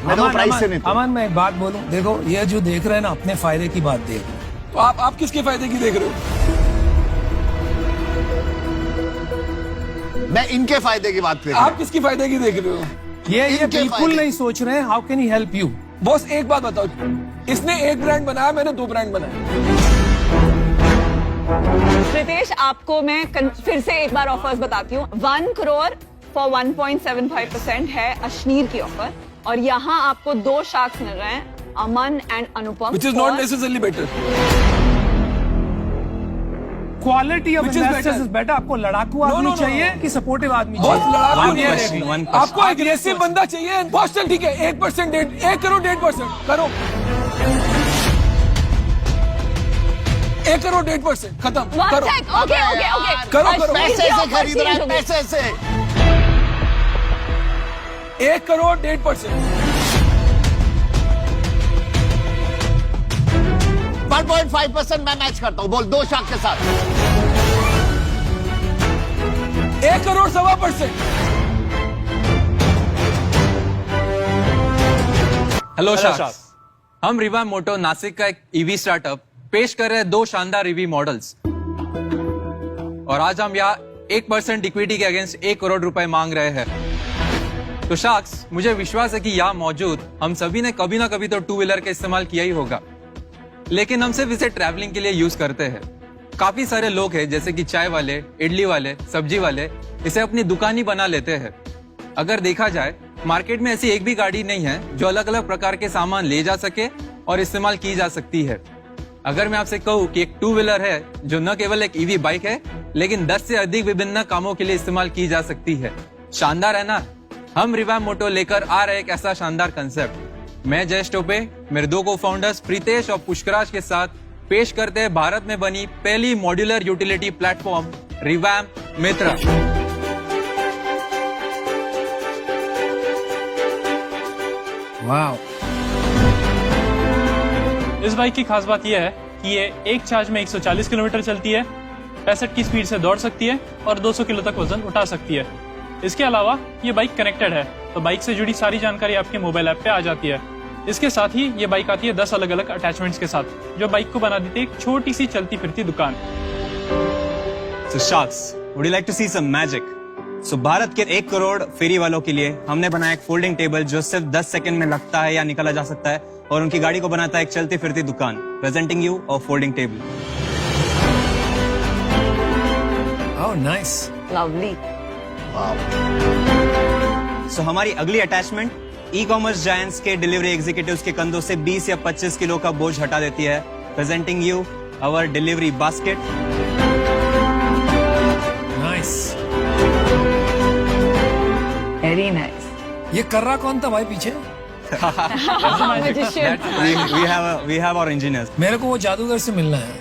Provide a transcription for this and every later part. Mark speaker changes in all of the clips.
Speaker 1: मैं तो प्राइस से नहीं।
Speaker 2: अमन मैं एक बात बोलूं, देखो ये जो देख रहे हैं ना अपने फायदे की बात देख रहे हैं।
Speaker 3: तो आप किसके फायदे की देख रहे हो?
Speaker 1: मैं इनके फायदे की बात कर रहा हूं।
Speaker 3: आप किसकी फायदे की देख रहे हो?
Speaker 2: ये
Speaker 1: इनके
Speaker 2: बिल्कुल
Speaker 1: फायदे।
Speaker 2: नहीं सोच रहे हैं how can he help you.
Speaker 3: Boss एक बात बताओ, इसने एक ब्रांड बनाया, मैंने 2 ब्रांड बनाए।
Speaker 4: रितेश, आपको मैं फिर से एक बार ऑफर्स बताती हूँ। 1 करोड़ फॉर 1.75% है अश्नीर की ऑफर, और यहाँ आपको 2 शार्क्स मिल रहे हैं, Aman and Anupam.
Speaker 3: Which is not necessarily better.
Speaker 2: Quality of
Speaker 3: Which is
Speaker 2: investors
Speaker 3: better?
Speaker 2: Is better. आपको लड़ाकू आदमी
Speaker 3: no,
Speaker 2: चाहिए कि सपोर्टिव आदमी
Speaker 3: बहुत
Speaker 2: चाहिए?
Speaker 3: लड़ाकू
Speaker 2: आप
Speaker 3: नहीं
Speaker 2: ये
Speaker 3: है।
Speaker 2: देख लो।
Speaker 3: आपको एग्रेसिव बंदा चाहिए। बॉस चल ठीक है, 1% 1 करोड़ 1.5% करो। 1 करोड़ 1.5% खत्म करो।
Speaker 4: ओके ओके ओके,
Speaker 3: करो, करो।
Speaker 1: पैसे से खरीद रहा है, पैसे से।
Speaker 3: 1 करोड़ 1.5%।
Speaker 1: 1.5% मैं मैच करता हूँ, बोल 2 शाख के साथ।
Speaker 3: 1 करोड़ 1.25%।
Speaker 5: हेलो शार्क्स, हम रिवा मोटो नासिक का एक ईवी स्टार्टअप पेश कर रहे हैं 2 शानदार ईवी मॉडल्स, और आज हम यहाँ 1% इक्विटी के अगेंस्ट 1 करोड़ रुपए मांग रहे हैं। तो शार्क्स, मुझे विश्वास है कि यहाँ मौजूद हम सभी ने कभी ना कभी तो 2 व्हीलर का इस्तेमाल किया ही होगा, लेकिन हम सिर्फ इसे ट्रैवलिंग के लिए यूज करते हैं। काफी सारे लोग हैं जैसे कि चाय वाले, इडली वाले, सब्जी वाले, इसे अपनी दुकान ही बना लेते हैं। अगर देखा जाए, मार्केट में ऐसी एक भी गाड़ी नहीं है जो अलग अलग प्रकार के सामान ले जा सके और इस्तेमाल की जा सकती है। अगर मैं आपसे कहूँ कि एक 2 व्हीलर है जो न केवल एक ईवी बाइक है, लेकिन 10 से अधिक विभिन्न कामों के लिए इस्तेमाल की जा सकती है। शानदार है ना? हम रिवा मोटो लेकर आ रहे एक ऐसा शानदार कंसेप्ट। मैं जयेश टोपे, मेरे 2 को फाउंडर्स प्रीतेश और पुष्कराज के साथ पेश करते हैं भारत में बनी पहली मॉड्यूलर यूटिलिटी प्लेटफॉर्म रिवैम मित्रा।
Speaker 2: वाओ,
Speaker 6: इस बाइक की खास बात यह है कि ये एक चार्ज में 140 किलोमीटर चलती है, 65 की स्पीड से दौड़ सकती है और 200 किलो तक वजन उठा सकती है। इसके अलावा ये बाइक कनेक्टेड है, तो बाइक से जुड़ी सारी जानकारी आपके मोबाइल ऐप पे आ जाती है। इसके साथ ही ये बाइक आती है 10 अलग अलग अटैचमेंट्स के साथ, जो बाइक को बना देती है एक छोटी सी चलती फिरती दुकान।
Speaker 7: So sharks, would you like to see some magic? So Bharat के 1 करोड़ फेरी वालों के लिए हमने बनाया एक फोल्डिंग टेबल जो सिर्फ 10 सेकंड में लगता है या निकाला जा सकता है, और उनकी गाड़ी को बनाता है एक चलती फिरती दुकान। Presenting you a folding table.
Speaker 2: How nice,
Speaker 4: lovely.
Speaker 7: So हमारी अगली अटैचमेंट ई कॉमर्स जायंट्स के डिलीवरी एग्जीक्यूटिव्स के कंधों से 20 या 25 किलो का बोझ हटा देती है। Presenting you our delivery basket.
Speaker 2: Nice.
Speaker 4: Very nice.
Speaker 2: ये कर रहा कौन था भाई पीछे?
Speaker 7: we have our engineers.
Speaker 2: मेरे को वो जादूगर से मिलना है।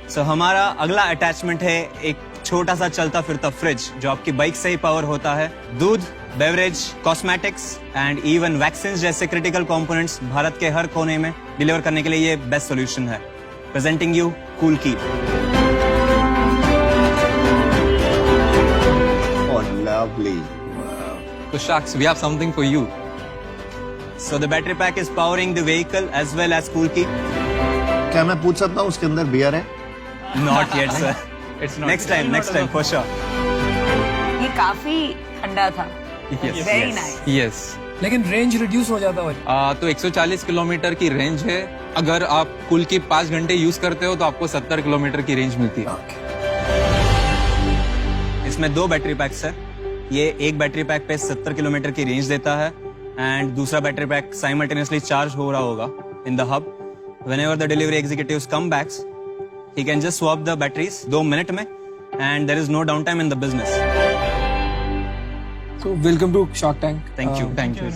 Speaker 7: सो हमारा अगला अटैचमेंट है एक छोटा सा चलता फिरता फ्रिज जो आपकी बाइक से ही पावर होता है। दूध, beverage, cosmetics and even vaccine जैसे क्रिटिकल कंपोनेंट्स भारत के हर कोने में डिलीवर करने के लिए ये बेस्ट सॉल्यूशन है। Presenting you cool key.
Speaker 1: Lovely.
Speaker 5: तो sharks, we have something for you.
Speaker 7: So the battery pack is powering the vehicle as well as cool key.
Speaker 1: क्या मैं पूछ सकता हूँ उसके अंदर बियर है?
Speaker 7: Not yet, sir.
Speaker 6: It's not.
Speaker 7: Next time, for sure.
Speaker 4: ये काफी ठंडा था। Very nice.
Speaker 5: यस।
Speaker 2: लेकिन रेंज रिड्यूस हो जाता है।
Speaker 5: तो 140 किलोमीटर की रेंज है। अगर आप कुल की 5 घंटे यूज करते हो तो आपको 70 किलोमीटर की रेंज मिलती है।
Speaker 7: इसमें 2 बैटरी पैक्स है। ये एक बैटरी पैक पे 70 किलोमीटर की रेंज देता है, एंड दूसरा बैटरी पैक साइमल्टेनियसली चार्ज हो रहा होगा in the hub. Whenever the delivery executives come back, he can just swap the batteries 2 minute में, and there is no downtime in the business.
Speaker 3: So welcome to Shark Tank.
Speaker 7: Thank you.
Speaker 5: Thank you.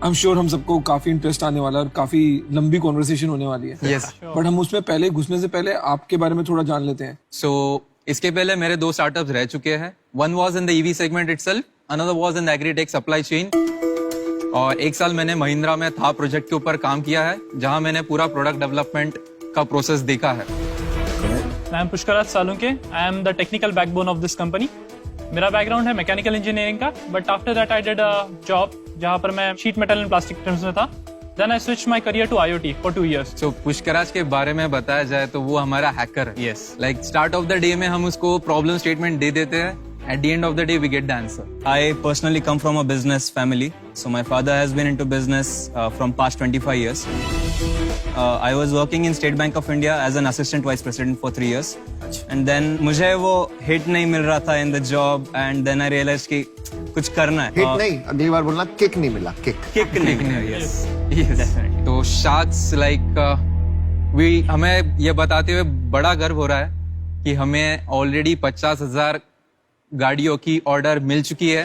Speaker 3: I'm sure हम सबको काफी interest आने वाला है और काफी लंबी कॉन्वर्सेशन होने वाली है।
Speaker 5: Yes.
Speaker 3: बट हम उसमें पहले घुसने से पहले आपके बारे में थोड़ा जान लेते हैं।
Speaker 5: सो इसके पहले मेरे 2 स्टार्टअप्स रह चुके हैं। One was in the EV segment itself, another was in the agritech supply chain, और 1 साल मैंने महिंद्रा में था प्रोजेक्ट के ऊपर काम किया है, जहां मैंने पूरा प्रोडक्ट डेवलपमेंट का प्रोसेस देखा है।
Speaker 6: I am Pushkaraj Salunke. I am the technical backbone of this company. मेरा बैकग्राउंड है मैकेनिकल इंजीनियरिंग का, but after that I did a job जहाँ पर मैं शीट मेटल एंड प्लास्टिक में था. Then I switched my career to IoT for 2 years.
Speaker 5: तो पुष्कराज के बारे में बताया जाए तो वो हमारा हैकर है.
Speaker 7: Yes.
Speaker 5: Like start of the day में हम उसको प्रॉब्लम स्टेटमेंट दे देते हैं. At the end of the day, we get the answer.
Speaker 7: I personally come from a business family. So my father has been into business from past 25 years. I was working in State Bank of India as an assistant vice president for 3 years. And then मुझे वो hit नहीं मिल रहा था in the job, and then I realized कि कुछ करना है.
Speaker 1: Hit नहीं, अगली बार बोलना किक नहीं मिला, किक.
Speaker 7: Kick नहीं मिला. Yes.
Speaker 5: Yes.
Speaker 7: Definitely.
Speaker 5: तो शार्क्स लाइक हमें ये बताते हुए बड़ा गर्व हो रहा है कि हमें ऑलरेडी 50,000 गाड़ियों की ऑर्डर मिल चुकी है.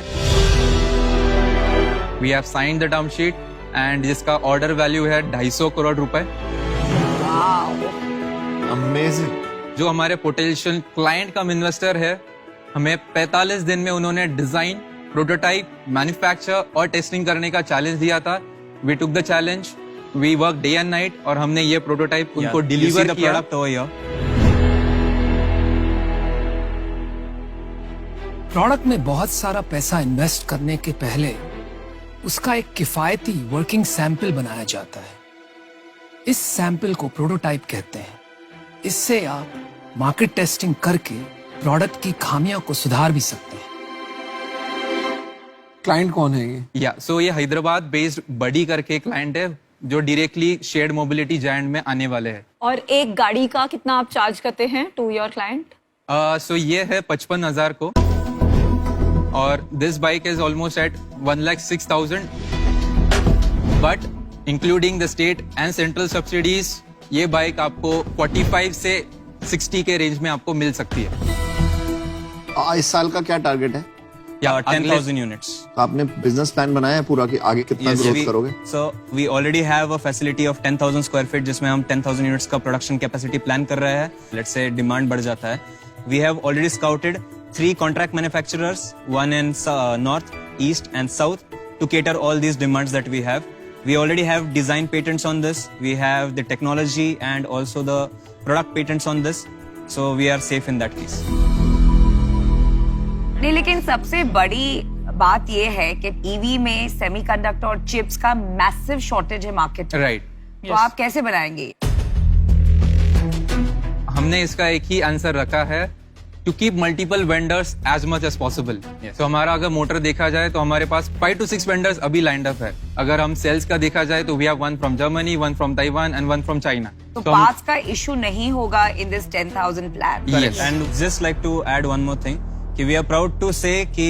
Speaker 5: We have signed the term sheet and जिसका ऑर्डर वैल्यू है 250 करोड़ रुपए.
Speaker 1: अमेजिंग.
Speaker 5: जो हमारे पोटेंशियल क्लाइंट कम इन्वेस्टर है, हमें 45 दिन में उन्होंने डिजाइन, प्रोटोटाइप, मैन्युफैक्चर और टेस्टिंग करने का चैलेंज दिया था. We took the challenge, we work day and night और हमने ये प्रोटोटाइप उनको डिलीवर किया.
Speaker 7: Product over here.
Speaker 2: प्रोडक्ट में बहुत सारा पैसा इन्वेस्ट करने के पहले उसका एक किफायती वर्किंग सैंपल बनाया जाता है. इस सैंपल को प्रोटोटाइप कहते हैं. इससे आप मार्केट टेस्टिंग करके प्रोडक्ट की खामियों को सुधार भी सकते हैं.
Speaker 3: क्लाइंट कौन है ये?
Speaker 5: या सो ये हैदराबाद बेस्ड बडी करके क्लाइंट है जो डायरेक्टली शेयर्ड मोबिलिटी जायंट में आने वाले हैं.
Speaker 4: और एक गाड़ी का कितना आप चार्ज करते हैं टू योर क्लाइंट?
Speaker 5: सो ये है 55,000 को और this bike is almost at 1,06,000 but including the state and central subsidies ये बाइक आपको 45 से 60 के रेंज में आपको मिल सकती है.
Speaker 1: इस साल का क्या टारगेट है?
Speaker 7: Yeah, 10,000 units.
Speaker 1: तो आपने बिजनेस प्लान बनाया है पूरा कि आगे कितना ग्रोथ करोगे?
Speaker 7: So we already have a facility of 10,000 square feet जिसमें हम 10,000 units का production capacity plan कर रहे हैं. Let's say demand बढ़ जाता है. We have already scouted 3 contract manufacturers, one in north, east and south to cater all these demands that we have. We already have design patents on this. We have the technology and also the product patents on this. So we are safe in that case.
Speaker 8: नहीं, लेकिन सबसे बड़ी बात ये है कि EV में semiconductor और चिप्स का मैसिव शॉर्टेज है मार्केट में.
Speaker 5: राइट.
Speaker 8: तो आप कैसे बनाएंगे?
Speaker 5: हमने इसका एक ही आंसर रखा है to keep multiple vendors as much as possible. तो हमारा अगर मोटर देखा जाए तो हमारे पास 5 to 6 वेंडर्स अभी लाइंड अप है. अगर हम सेल्स का देखा जाए तो we have 1 from Germany, 1 from Taiwan and 1 from China.
Speaker 8: तो पार्ट्स का इशू नहीं होगा in this 10,000 plan.
Speaker 5: Yes.
Speaker 7: And just like to add one more thing, कि we are proud to say कि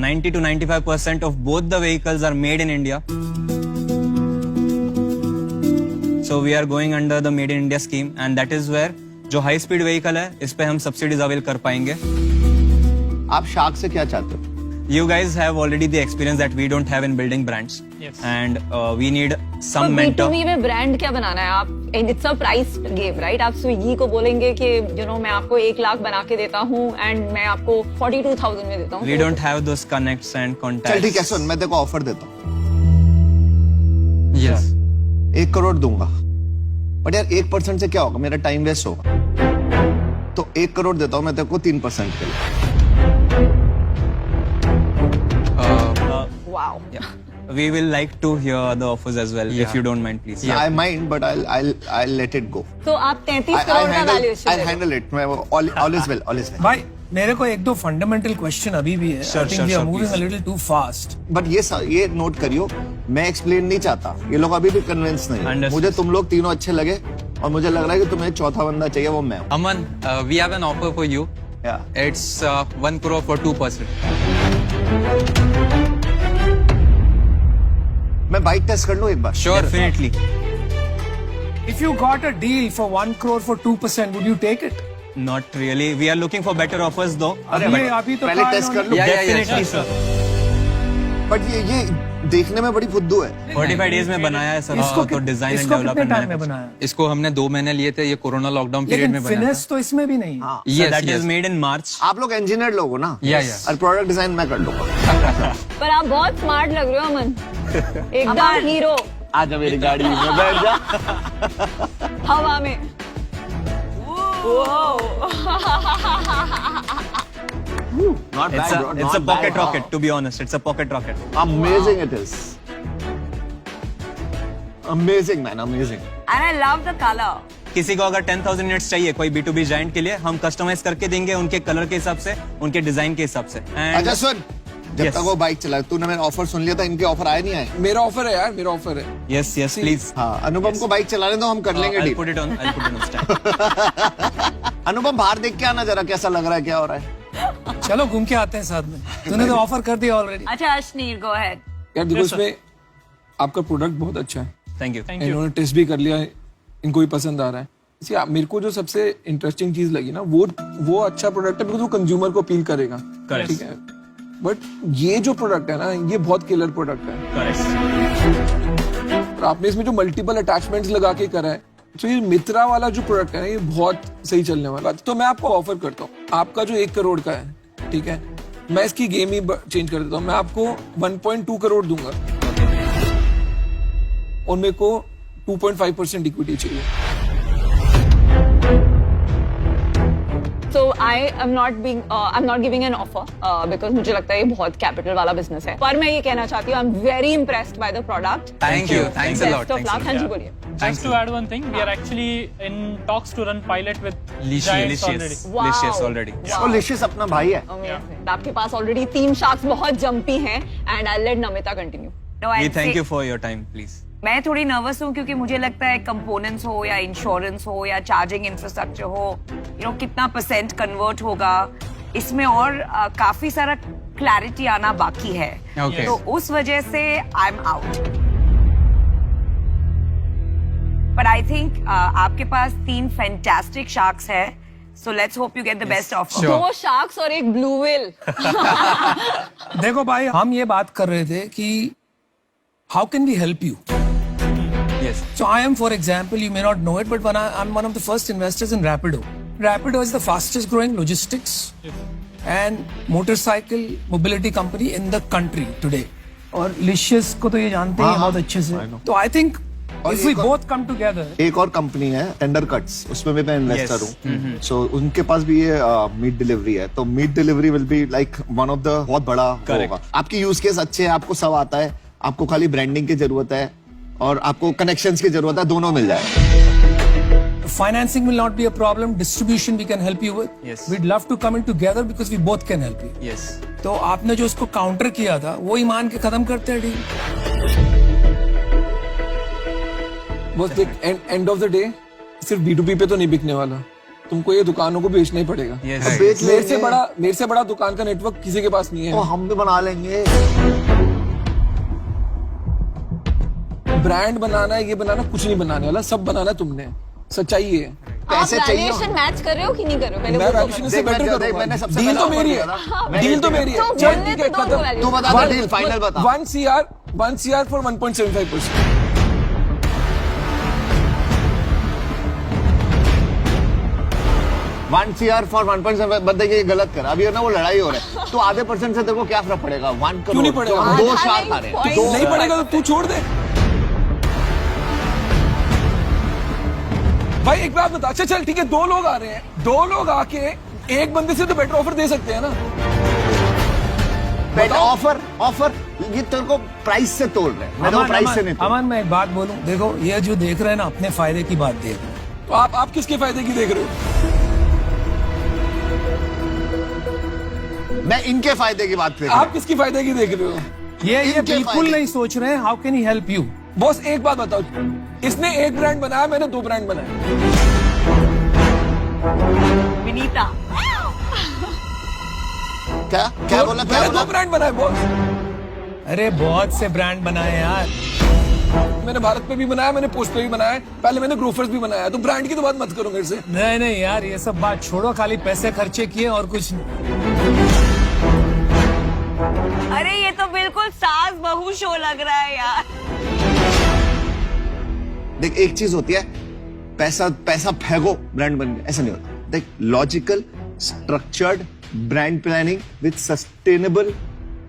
Speaker 7: 90 to 95% of both the vehicles are made in India. So we are going under the Made in India scheme, and that is where जो high speed vehicle है इस पे हम subsidies avail कर पाएंगे.
Speaker 1: आप shark से क्या चाहते हो?
Speaker 7: You guys have already the experience that we don't have in building brands.
Speaker 6: Yes.
Speaker 7: And we need some
Speaker 4: तो
Speaker 7: mentor.
Speaker 4: B2B में ब्रांड क्या बनाना है आप? It's a price game, right? आप स्विगी को बोलेंगे कि मैं आपको 1 लाख बना के देता हूँ एंड मैं आपको 42,000 में देता हूँ.
Speaker 7: We don't have those connects and contacts.
Speaker 1: चल ठीक है, सुन, मैं तेरे को ऑफर देता हूँ.
Speaker 5: यस.
Speaker 1: 1 करोड़ दूंगा, बट यार 1% से क्या होगा? मेरा टाइम वेस्ट होगा. तो 1 करोड़ देता हूँ मैं तेरे को 3% के लिए.
Speaker 4: Wow.
Speaker 7: Yeah. We will like to hear the offers as well, if you don't mind, please.
Speaker 1: I mind, but I'll let it go.
Speaker 4: तो आप 33 करोड़ का
Speaker 1: I'll
Speaker 4: वैल्यूएशन
Speaker 1: handle it. मैं all is well, all is well.
Speaker 2: भाई मेरे को 1-2 fundamental question अभी भी है.
Speaker 7: Sure,
Speaker 2: I think
Speaker 7: sure,
Speaker 2: we are
Speaker 7: sure,
Speaker 2: moving
Speaker 7: please.
Speaker 2: a little too fast.
Speaker 1: But ये नोट करियो, मैं एक्सप्लेन नहीं चाहता. ये लोग अभी भी कन्विंस नहीं है.
Speaker 7: Understood.
Speaker 1: मुझे तुम लोग तीनों अच्छे लगे और मुझे लग रहा है कि तुम्हें चौथा बंदा चाहिए, वो मैं हूँ.
Speaker 5: Aman, we have an offer for you.
Speaker 1: Yeah.
Speaker 5: It's 1 crore for 2%.
Speaker 1: मैं बाइक टेस्ट कर लूँ एक बार?
Speaker 5: Sure.
Speaker 7: Definitely.
Speaker 2: If you got a deal for 1 crore for 2%, would you take it?
Speaker 7: Not really. We are looking for better offers though.
Speaker 2: अभी तो
Speaker 1: पहले
Speaker 2: कहा
Speaker 1: test कर
Speaker 2: इन्होंने-
Speaker 1: लूँ.
Speaker 7: Definitely, sir.
Speaker 1: बट ये देखने में बड़ी फुद्दू है.
Speaker 7: 45 days में बनाया है सर.
Speaker 2: इसको
Speaker 7: तो डिजाइन एंड
Speaker 2: इसको कितने
Speaker 7: डेवलपमेंट
Speaker 2: टाइम में बनाया?
Speaker 5: इसको हमने 2 महीने लिए थे. ये कोरोना लॉकडाउन पीरियड
Speaker 2: लेकिन
Speaker 5: में बना
Speaker 2: फिनिश तो इसमें भी नहीं.
Speaker 1: हाँ.
Speaker 5: Yes,
Speaker 7: that
Speaker 5: yes.
Speaker 7: is made in March.
Speaker 1: आप लोग इंजीनियर लोग हो ना?
Speaker 5: Yeah.
Speaker 1: और प्रोडक्ट डिजाइन मैं कर लूंगा.
Speaker 4: पर आप बहुत स्मार्ट लग रहे हो अमन. एकदम हीरो.
Speaker 1: आजा मेरी गाड़ी में बैठ जा.
Speaker 4: हवा में.
Speaker 1: Not
Speaker 7: It's
Speaker 1: bad,
Speaker 7: a
Speaker 1: bro.
Speaker 7: it's a
Speaker 1: Not
Speaker 7: pocket
Speaker 1: bad.
Speaker 7: rocket. To be honest, it's a pocket rocket.
Speaker 1: Amazing it is. Amazing, man. Amazing.
Speaker 8: And I love the color.
Speaker 7: किसी को अगर 10,000 यूनिट्स चाहिए कोई B2B जायंट के लिए, हम customise करके देंगे उनके कलर के हिसाब से, उनके डिजाइन के हिसाब से. And
Speaker 1: अच्छा सुन, जब
Speaker 7: Yes.
Speaker 1: तक वो बाइक चला, तूने मेरा ऑफर सुन लिया था, इनके ऑफर आए नहीं आए?
Speaker 3: मेरा ऑफर है यार, मेरा ऑफर है.
Speaker 7: yes, yes, please.
Speaker 1: हाँ, अनुपम को बाइक चलाने दो, हम कर लेंगे
Speaker 7: I'll
Speaker 1: deal.
Speaker 7: put it on stand.
Speaker 1: अनुपम बाहर देख के आना जरा, कैसा लग रहा है, क्या हो रहा है?
Speaker 2: चलो घूम के आते हैं साथ में. तूने तो ऑफर कर दिया ऑलरेडी.
Speaker 8: अच्छा अश्नीर, गो अहेड.
Speaker 3: यार देखो,
Speaker 6: Yes, sir.
Speaker 3: इसमें आपका प्रोडक्ट बहुत अच्छा है.
Speaker 7: Thank you.
Speaker 6: Thank you.
Speaker 3: इन्होंने टेस्ट भी कर लिया है, इनको भी पसंद आ रहा है. इसी मेरे को जो सबसे इंटरेस्टिंग चीज लगी ना, वो अच्छा प्रोडक्ट है बिकॉज वो कंज्यूमर को अपील करेगा.
Speaker 7: Correct.
Speaker 3: ठीक है, बट ये जो प्रोडक्ट है ना, ये बहुत किलर प्रोडक्ट है.
Speaker 7: Correct.
Speaker 3: और आपने इसमें जो मल्टीपल अटैचमेंट्स लगा के करा है, तो ये मित्रा वाला जो प्रोडक्ट है ना, ये बहुत सही चलने वाला है. तो मैं आपको ऑफर करता हूँ, आपका जो 1 करोड़ का है, ठीक है, मैं इसकी गेम ही चेंज कर देता हूँ. मैं आपको 1.2 करोड़ दूंगा और मेरे को 2.5% इक्विटी चाहिए.
Speaker 4: So I'm not giving an offer because मुझे लगता है ये बहुत कैपिटल वाला बिजनेस है. पर मैं ये कहना चाहती हूँ, I'm very impressed by the product.
Speaker 5: Thank you. Thanks a lot.
Speaker 4: Best of luck. हाँ जी, बोलिए.
Speaker 6: Just to add one thing, we are actually in talks to run pilot with Giants already.
Speaker 4: Wow.
Speaker 7: Licious already.
Speaker 4: Wow.
Speaker 1: और Licious अपना भाई है.
Speaker 4: Amazing. आपके पास already 3 sharks बहुत jumpy हैं and I'll let Namita continue.
Speaker 8: No,
Speaker 7: We
Speaker 8: and
Speaker 7: thank
Speaker 8: say-
Speaker 7: you for your time, please.
Speaker 8: मैं थोड़ी nervous हूँ क्योंकि मुझे लगता है कंपोनेंट्स हो या इंश्योरेंस हो या चार्जिंग इंफ्रास्ट्रक्चर हो, कितना परसेंट कन्वर्ट होगा, इसमें और काफी सारा क्लैरिटी आना बाकी है.
Speaker 5: Okay.
Speaker 8: तो उस वजह से I am out. But I think आपके पास 3 फैंटास्टिक शार्क्स है, so let's hope you get the best offer.
Speaker 5: Sure.
Speaker 4: 2 sharks और एक ब्लू व्हेल.
Speaker 2: देखो भाई, हम ये बात कर रहे थे कि how can we help you?
Speaker 7: Yes.
Speaker 2: So I am, for example, you may not know it, but I'm one of the first investors in Rapido. Rapido is the fastest growing logistics and motorcycle mobility company in the country today. और Licious को तो ये जानते हैं बहुत अच्छे से. तो I think
Speaker 1: और
Speaker 2: if we
Speaker 1: एक और-
Speaker 2: both come together,
Speaker 1: एक और कंपनी है टेंडर कट्स, उसमें भी मैं इन्वेस्टर
Speaker 7: Yes.
Speaker 1: हूँ. सो उनके पास भी ये मीट डिलीवरी है. तो meat delivery will be like one of the बहुत बड़ा
Speaker 7: Correct.
Speaker 1: होगा. आपकी यूज केस अच्छे है, आपको सब आता है, आपको खाली ब्रांडिंग की जरूरत है और आपको कनेक्शंस की जरूरत है, दोनों मिल जाए.
Speaker 2: financing will not be a problem. Distribution we can help you with.
Speaker 7: Yes.
Speaker 2: We'd love to come in together because we both can help you.
Speaker 7: Yes.
Speaker 2: तो आपने जो उसको काउंटर किया था, वो ही मान के खत्म करते हैं डील.
Speaker 3: बस देख, एंड ऑफ द डे सिर्फ B2B पे तो नहीं बिकने वाला, तुमको ये दुकानों को बेचना ही पड़ेगा.
Speaker 7: Yes.
Speaker 1: बेच
Speaker 3: मेरे
Speaker 1: लेंगे.
Speaker 3: से बड़ा दुकान का नेटवर्क किसी के पास नहीं
Speaker 1: तो
Speaker 3: है.
Speaker 1: हम भी बना लेंगे.
Speaker 3: ब्रांड बनाना है, ये बनाना, कुछ नहीं बनाने वाला, सब बनाना तुमने. सच्चाई ये है.
Speaker 4: आप
Speaker 1: पैसे चाहिए.
Speaker 4: वैल्यूएशन मैच कर रहे हो कि नहीं कर रहे हो? पहले
Speaker 3: मैं
Speaker 4: वो तो
Speaker 3: वैल्यूएशन से
Speaker 1: देख, मैं
Speaker 3: बेटर
Speaker 1: देख,
Speaker 3: करूंगा.
Speaker 1: मैंने सबसे
Speaker 3: डील
Speaker 1: पहले
Speaker 3: तो
Speaker 1: offer
Speaker 3: मेरी
Speaker 1: दिया
Speaker 3: है.
Speaker 1: था.
Speaker 3: डील तो मेरी है.
Speaker 4: तो
Speaker 3: चल
Speaker 4: बोलने
Speaker 3: ठीक है,
Speaker 4: तो दो
Speaker 3: खत्म.
Speaker 4: value.
Speaker 1: तू बता दे डील फाइनल बता.
Speaker 3: 1 CR for 1.75%.
Speaker 1: One CR for 1.7. बंदे ये गलत कर, अभी है ना वो लड़ाई हो रहा है. तो आधे % से तेरे को क्या फर्क पड़ेगा? 1 करोड़.
Speaker 3: नहीं पड़ेगा?
Speaker 1: तो 2
Speaker 4: आधा
Speaker 1: शार्क
Speaker 4: नहीं,
Speaker 1: आ रहे हैं.
Speaker 4: point.
Speaker 1: दो-
Speaker 3: नहीं पड़ेगा तो तू छोड़ दे. भाई एक बात बता. अच्छा चल ठीक है, 2 लोग आ रहे हैं, 2 लोग आके एक बंदे से तो बेटर ऑफर दे सकते हैं ना.
Speaker 1: बेटा ऑफर ये तेरे को प्राइस से तोड़ रहे हैं. मैं तो प्राइस से नहीं तोड़.
Speaker 2: अमन, मैं एक बात बोलूं, देखो ये जो देख रहे हैं ना, अपने फायदे की बात देख रहे हैं.
Speaker 3: तो आप किसके फायदे की देख रहे हो?
Speaker 1: मैं इनके फायदे की बात कर रहा हूं.
Speaker 3: आप किसकी फायदे की देख रहे हो?
Speaker 2: ये
Speaker 1: इनके
Speaker 2: बिल्कुल
Speaker 1: फायदे.
Speaker 2: नहीं सोच रहे हैं how can he help you.
Speaker 3: Boss एक बात बताओ, इसने एक ब्रांड बनाया, मैंने 2 ब्रांड बनाए.
Speaker 8: विनीता,
Speaker 1: क्या बोला? क्या
Speaker 3: मैंने
Speaker 1: बोला?
Speaker 3: 2 ब्रांड बनाए बॉस.
Speaker 2: अरे बहुत से ब्रांड बनाए यार.
Speaker 3: मैंने भारत पे भी बनाया, मैंने पोस्ट पे भी बनाया, पहले मैंने ग्रोफर्स भी बनाया. तो ब्रांड की तो बात मत करो मेरे से.
Speaker 2: नहीं नहीं यार, ये सब बात छोड़ो, खाली पैसे खर्चे किए और कुछ नहीं.
Speaker 8: अरे ये तो बिल्कुल सास बहू शो लग रहा है यार.
Speaker 1: देख, एक चीज होती है, पैसा फेंको ब्रांड बन गया, ऐसा नहीं होता. देख, logical structured brand planning with sustainable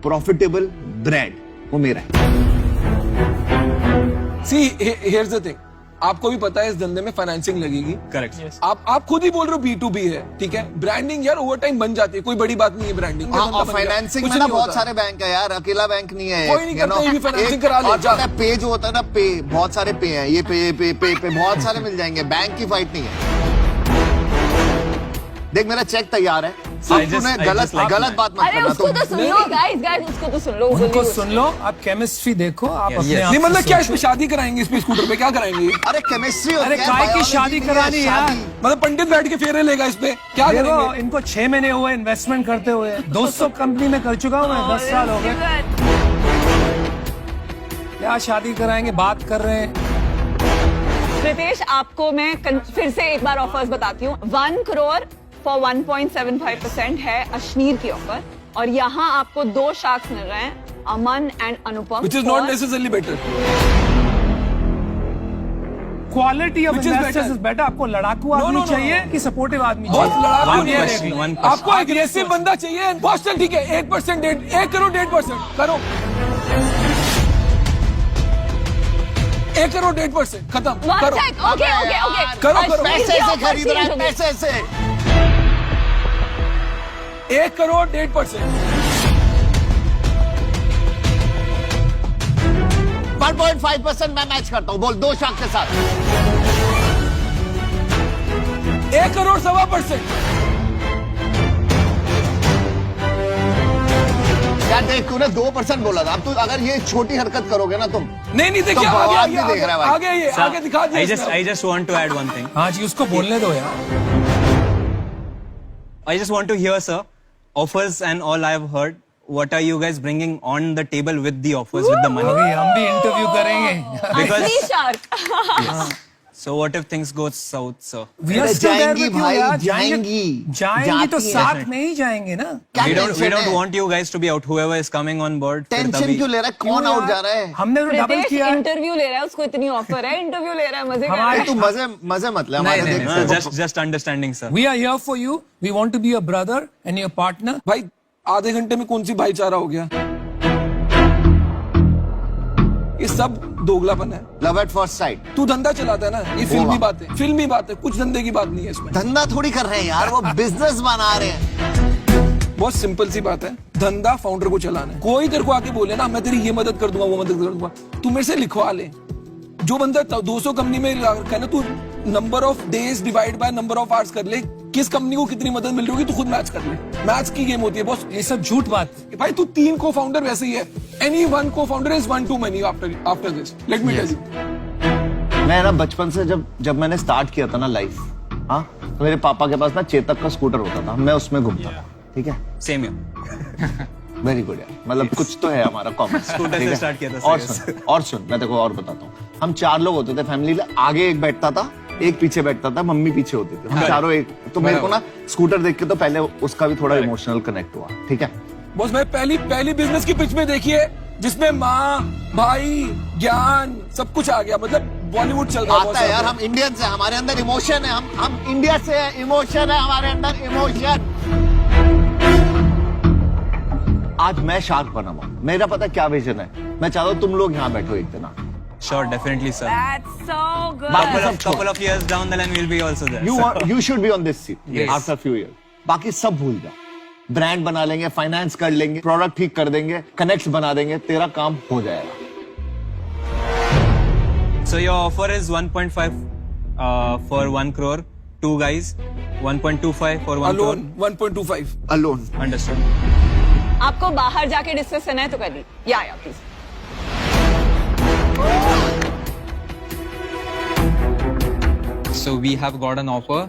Speaker 1: profitable brand, वो मेरा है.
Speaker 3: सी हियर्स द थिंग, आपको भी पता है इस धंधे में फाइनेंसिंग लगेगी।
Speaker 7: करेक्ट।
Speaker 3: आप खुद ही बोल रहे हो B2B है, ठीक है। ब्रांडिंग यार ओवर टाइम बन जाती है, कोई बड़ी बात नहीं है ब्रांडिंग।
Speaker 1: हाँ, और फाइनेंसिंग में ना बहुत सारे बैंक है यार, अकेला बैंक नहीं है।
Speaker 3: कोई नहीं करता, ये भी फाइनेंसिंग करा ले,
Speaker 1: और
Speaker 3: जा।
Speaker 1: पता है पे जो होता है ना, पे बहुत सारे पे हैं, ये पे बहुत सारे मिल जाएंगे। बैंक की फाइट नहीं है। देख मेरा चेक तैयार है, सिर्फ तूने गलत बात मत
Speaker 4: अरे
Speaker 1: करना।
Speaker 4: उसको तो सुन लो गाइस, उसको तो सुन लो।
Speaker 2: उनको सुन लो, आप केमिस्ट्री देखो, आप अपने आप
Speaker 3: नहीं
Speaker 2: से
Speaker 3: मतलब क्या
Speaker 2: सोचो।
Speaker 3: इसमें शादी कराएंगे, इसमें स्कूटर पे क्या कराएंगे?
Speaker 1: अरे केमिस्ट्री
Speaker 2: अरे काय की शादी करानी यार?
Speaker 3: मतलब पंडित बैठ के फेरे लेगा इस पे, क्या
Speaker 2: देखो
Speaker 3: करेंगे?
Speaker 2: इनको 6 महीने हुए इन्वेस्टमेंट करते हुए, 200 कंपनी में कर चुका हूँ मैं, 10 साल हो गए। क्या शादी कराएंगे, बात कर रहे हैं।
Speaker 4: प्रीतेश, आपको मैं फिर से एक बार ऑफर्स बताती हूँ। 1 करोड़ फॉर 1.75% है अश्नीर की ऑफर, और यहाँ आपको 2 शार्क्स मिल रहे हैं, Aman and Anupam.
Speaker 3: Which is not necessarily better.
Speaker 2: Quality of
Speaker 3: Which is
Speaker 2: investors
Speaker 3: better?
Speaker 2: Is better. आपको लड़ाकू आदमी
Speaker 3: no,
Speaker 2: चाहिए
Speaker 3: no.
Speaker 2: कि सपोर्टिव आदमी
Speaker 3: बहुत
Speaker 2: चाहिए?
Speaker 3: लड़ाकू
Speaker 7: One
Speaker 3: नहीं
Speaker 7: question,
Speaker 3: है,
Speaker 7: one question.
Speaker 3: आपको एग्रेसिव बंदा चाहिए। बॉस चल ठीक है, 1% 1 करोड़ 1.5% करो। 1 करोड़ 1.5% खत्म करो।
Speaker 4: ओके
Speaker 3: करो।
Speaker 1: पैसे से खरीद रहा है, पैसे से।
Speaker 3: 1 करोड़ 1.5%।
Speaker 1: 1.5% मैं मैच करता हूँ, बोल 2 शाख के साथ।
Speaker 3: 1 करोड़ 1.25%।
Speaker 1: यार देख, तूने 2% बोला था। अब तू अगर ये छोटी हरकत करोगे ना तुम,
Speaker 3: नहीं देखिए,
Speaker 1: तो
Speaker 3: आगे
Speaker 1: भगवान
Speaker 3: आगे
Speaker 1: भी देख रहा है भाई।
Speaker 3: आगे ये आगे दिखा दिया
Speaker 7: I just want to add one thing.
Speaker 2: हाँ जी, उसको बोलने दो यार।
Speaker 7: I just want to hear, sir, offers and all I have heard. What are you guys bringing on the table with the offers, with the money?
Speaker 2: अभी हम भी interview करेंगे।
Speaker 7: Because
Speaker 4: shark.
Speaker 7: so what if things go south, sir?
Speaker 2: We are
Speaker 1: अरे
Speaker 2: still there
Speaker 1: जाएंगी
Speaker 2: with you
Speaker 1: भाई,
Speaker 2: यार।
Speaker 1: जाएंगी
Speaker 2: तो
Speaker 1: जाती
Speaker 2: साथ
Speaker 1: हैं।
Speaker 2: में ही जाएंगे ना।
Speaker 1: क्या
Speaker 7: We
Speaker 1: tension
Speaker 7: don't
Speaker 1: है?
Speaker 7: want you guys to be out. Whoever is coming on board. फिर
Speaker 1: टेंशन
Speaker 7: तभी-
Speaker 1: क्यों ले रहा है? कौन आउट जा रहा है?
Speaker 2: हमने तो डबल
Speaker 4: प्रीतेश
Speaker 2: किया है।
Speaker 4: इंटरव्यू ले रहा है, उसको इतनी ऑफर है, इंटरव्यू ले रहा है, मजे कर रहा
Speaker 2: हमारे-
Speaker 4: है।
Speaker 1: तू मजे मत ले हमारे।
Speaker 7: नहीं,
Speaker 1: देख,
Speaker 7: no,
Speaker 1: तेरे को-
Speaker 7: just understanding, sir.
Speaker 2: We are here for you. We want to be your brother and your partner.
Speaker 3: भाई आधे घंटे में कौन सी भाईचारा हो गया? ये सब दोगलापन है।
Speaker 1: Love at first sight.
Speaker 3: तू धंधा चलाता है ना, ये फिल्मी बात है, फिल्मी बात है, कुछ धंधे की बात नहीं है इसमें।
Speaker 1: धंधा थोड़ी कर रहे हैं यार, वो बिजनेस बना रहे हैं।
Speaker 3: बहुत सिंपल सी बात है, धंधा फाउंडर को चलाना है। कोई तेरे को आके बोले ना मैं तेरी ये मदद कर दूंगा, वो मदद कर दूंगा, तू मेरे से लिखवा ले। जो बंदा 200 कंपनी में लगा रखा है ना, तू number of days divide by number of hours कर ले, किस कंपनी को कितनी मदद मिल रही होगी, तू खुद मैच कर ले। मैच की गेम होती है बॉस।
Speaker 2: ये सब झूठ बात।
Speaker 3: भाई तू 3 को फाउंडर वैसे ही है। एनी वन को founder is one to money after this, let me tell you.
Speaker 1: मैं ना बचपन से जब मैंने स्टार्ट किया था ना लाइफ, हाँ, तो मेरे पापा के पास ना चेतक का स्कूटर होता था, मैं उसमें घूमता था। ठीक है,
Speaker 7: Same here.
Speaker 1: वेरी गुड यार, मतलब कुछ तो है हमारा कॉमन।
Speaker 7: स्कूटर से start किया था,
Speaker 1: और सुन मैं देखो और बताता हूँ। हम 4 लोग होते थे फैमिली में, आगे एक बैठता था, एक पीछे बैठता था, मम्मी पीछे होती थी, हम चारों एक। तो मेरे को ना स्कूटर देख के तो पहले उसका भी थोड़ा इमोशनल कनेक्ट हुआ। ठीक है,
Speaker 3: बॉस मैं पहली बिजनेस की पिच में देखिए जिसमें माँ भाई ज्ञान सब कुछ आ गया, मतलब बॉलीवुड चल रहा
Speaker 1: आता है यार। हम इंडियंस हैं, हमारे अंदर इमोशन है, हम इंडिया से है, इमोशन है हमारे अंदर, इमोशन। आज मैं शार्क बना हुआ, मेरा पता क्या विजन है। मैं चाहता हूँ तुम लोग यहाँ बैठो एक दिन।
Speaker 7: Sure, definitely, sir.
Speaker 8: That's so good.
Speaker 7: Couple of years down the line, we'll be also there.
Speaker 1: You should be on this seat
Speaker 7: Yes.
Speaker 1: after a few years. बाकी सब भूल जा, ब्रांड बना लेंगे, फाइनेंस कर लेंगे, प्रोडक्ट ठीक कर देंगे, कनेक्ट बना देंगे, तेरा काम हो जाएगा।
Speaker 7: So your offer is 1.5 for 1 crore, 2 guys, 1.25 for 1
Speaker 3: alone 1.25
Speaker 1: alone.
Speaker 7: crore. Understood.
Speaker 4: आपको बाहर जाके डिस्कस करना है तो कर ली, या please.
Speaker 5: So we have got an offer.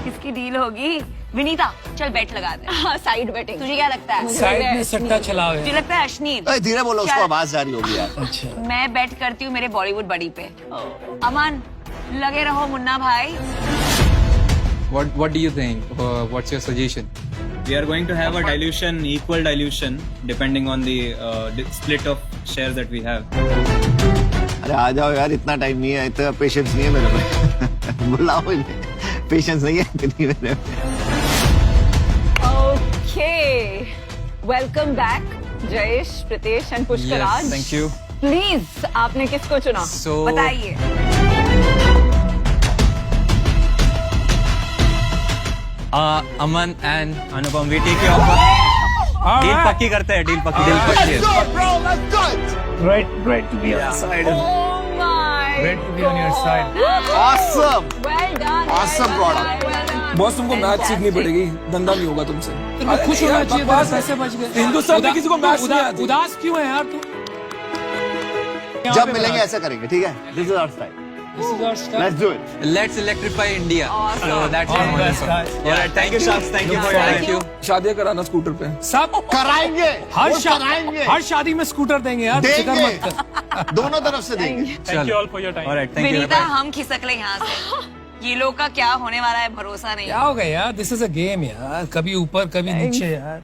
Speaker 8: किसकी डील होगी? विनीता, चल बेट लगा दे।
Speaker 4: हाँ, साइड बेटिंग।
Speaker 8: तुझे क्या लगता है?
Speaker 2: साइड में सट्टा चलाओ
Speaker 8: तुझे
Speaker 2: यार।
Speaker 8: लगता है अश्नीर?
Speaker 1: अरे धीरे बोलो, उसको
Speaker 8: क्या?
Speaker 1: आवाज जा रही होगी यार।
Speaker 2: अच्छा,
Speaker 8: मैं बेट करती हूँ मेरे बॉलीवुड बड़ी पे। अमन, लगे रहो मुन्ना भाई।
Speaker 5: What do you think? What's your suggestion?
Speaker 7: We are going to have a dilution, equal dilution, depending on the split of shares that we have.
Speaker 1: अरे आ जाओ यार, इतना टाइम नहीं है, इतना पेशेंस नहीं है मेरे में। बुलाओ, पेशेंस नहीं है इतनी मेरे में।
Speaker 4: Okay, welcome back Jayesh, Pritesh and Pushkaraj.
Speaker 7: Yes, thank you.
Speaker 4: Please आपने किसको चुना?
Speaker 5: So
Speaker 8: बताइए।
Speaker 5: Aman and
Speaker 7: Anupam, we take your offer. Deal पक्की करते हैं, डील पक्की
Speaker 1: Let's go, bro. Let's go.
Speaker 2: Great to be on your side.
Speaker 4: Oh my
Speaker 2: Great to be on your side.
Speaker 1: Awesome.
Speaker 4: Well done.
Speaker 1: Awesome
Speaker 4: well
Speaker 1: product.
Speaker 4: done, well done.
Speaker 3: Boss तुमको math सीखनी
Speaker 4: Fantastic.
Speaker 3: पड़ेगी, धंधा नहीं होगा तुमसे।
Speaker 2: तुमको खुश होना चाहिए,
Speaker 3: बकवास
Speaker 2: तेरे
Speaker 3: है।
Speaker 2: पैसे बच गए।
Speaker 3: हिंदुस्तान में किसी को मैथ्स नहीं आती।
Speaker 2: उदास क्यों है यार तू?
Speaker 1: जब मिलेंगे ऐसा करेंगे, ठीक है? This is our style.
Speaker 2: This is our style.
Speaker 1: Let's do it.
Speaker 5: let's electrify India.
Speaker 4: Awesome.
Speaker 5: So that's
Speaker 2: All the
Speaker 5: it.
Speaker 2: best, guys.
Speaker 5: Yeah,
Speaker 7: Thank you, Shams. Thank you for your
Speaker 5: Thank
Speaker 7: time.
Speaker 5: you.
Speaker 3: शादियां कराना scooter पे।
Speaker 2: सब
Speaker 1: कराएंगे कराएंगे
Speaker 2: हर शादी में scooter देंगे यार, फिक्र
Speaker 1: देंगे
Speaker 2: मत कर।
Speaker 1: दोनों तरफ से देंगे
Speaker 6: Thank you all for your time.
Speaker 7: All right, thank you.
Speaker 8: Vinita हम खिसक ले यहाँ से। ये लोग का क्या होने वाला है भरोसा नहीं।
Speaker 2: क्या हो गया यार, दिस इज अ गेम यार, कभी ऊपर कभी नीचे यार।